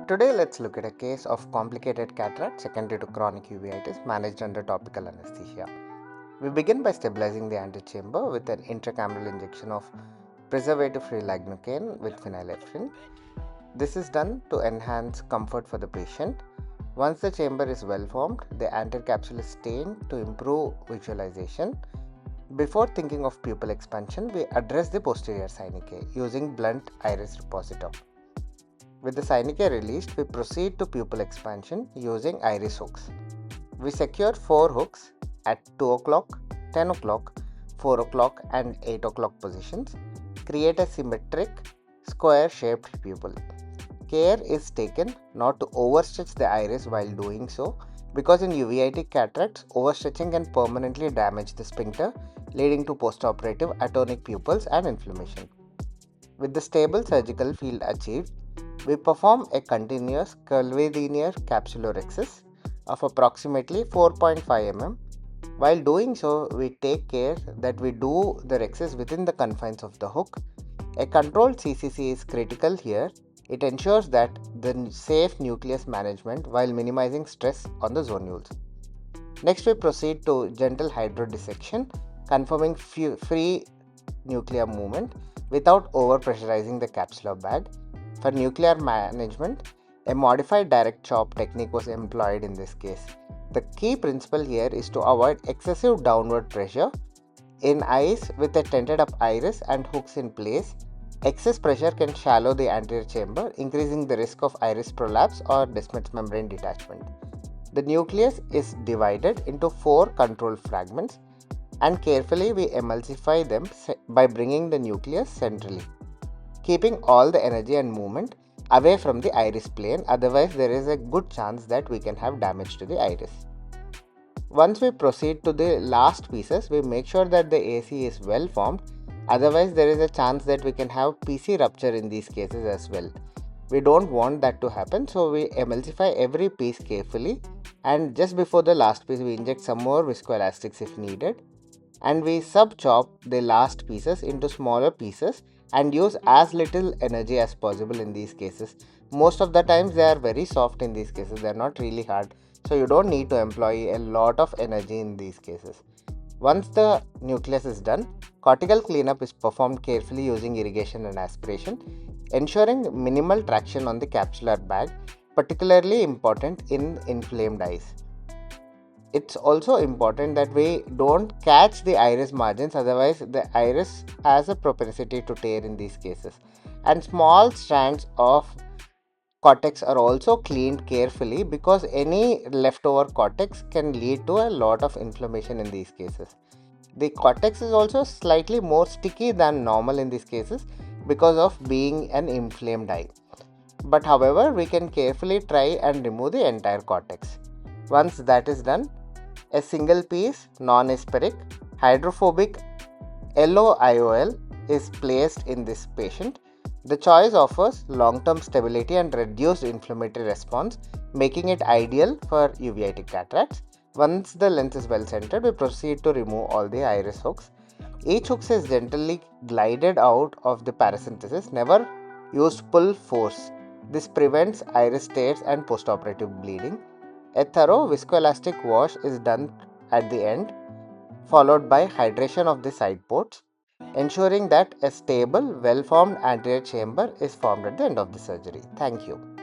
Today let's look at a case of complicated cataract secondary to chronic uveitis managed under topical anesthesia. We begin by stabilizing the antechamber with an intracameral injection of preservative-free lignocaine with phenylephrine. This is done to enhance comfort for the patient. Once the chamber is well formed, the anterior capsule is stained to improve visualization. Before thinking of pupil expansion, we address the posterior synechia using blunt iris repositor. With the synechia released, we proceed to pupil expansion using iris hooks. We secure 4 hooks at 2 o'clock, 10 o'clock, 4 o'clock and 8 o'clock positions. Create a symmetric square shaped pupil. Care is taken not to overstretch the iris while doing so, because in uveitic cataracts, overstretching can permanently damage the sphincter, leading to postoperative atonic pupils and inflammation. With the stable surgical field achieved, we perform a continuous curvilinear capsulorhexis of approximately 4.5 mm. While doing so, we take care that we do the rhexis within the confines of the hook. A controlled CCC is critical here. It ensures that the safe nucleus management while minimizing stress on the zonules. Next, we proceed to gentle hydrodissection, confirming free nuclear movement without over-pressurizing the capsular bag. For nuclear management, a modified direct chop technique was employed in this case. The key principle here is to avoid excessive downward pressure in eyes with a tented up iris and hooks in place. Excess pressure can shallow the anterior chamber, increasing the risk of iris prolapse or Descemet's membrane detachment. The nucleus is divided into 4 controlled fragments, and carefully we emulsify them by bringing the nucleus centrally, keeping all the energy and movement away from the iris plane, otherwise there is a good chance that we can have damage to the iris. Once we proceed to the last pieces, we make sure that the AC is well formed, otherwise there is a chance that we can have PC rupture in these cases as well. We don't want that to happen, so we emulsify every piece carefully, and just before the last piece we inject some more viscoelastics if needed, and we sub-chop the last pieces into smaller pieces and use as little energy as possible in these cases. Most of the times they are very soft in these cases, they are not really hard, so you don't need to employ a lot of energy in these cases. Once the nucleus is done, cortical cleanup is performed carefully using irrigation and aspiration, ensuring minimal traction on the capsular bag, particularly important in inflamed eyes. It's also important that we don't catch the iris margins, otherwise the iris has a propensity to tear in these cases. And small strands of cortex are also cleaned carefully, because any leftover cortex can lead to a lot of inflammation in these cases. The cortex is also slightly more sticky than normal in these cases because of being an inflamed eye. But however, we can carefully try and remove the entire cortex. Once that is done, a single piece non-asperic hydrophobic LOIOL is placed in this patient. The choice offers long-term stability and reduced inflammatory response, making it ideal for uveitic cataracts. Once the lens is well centered, we proceed to remove all the iris hooks. Each hook is gently glided out of the paracentesis, never use pull force. This prevents iris tears and postoperative bleeding. A thorough viscoelastic wash is done at the end, followed by hydration of the side ports, ensuring that a stable, well-formed anterior chamber is formed at the end of the surgery. Thank you.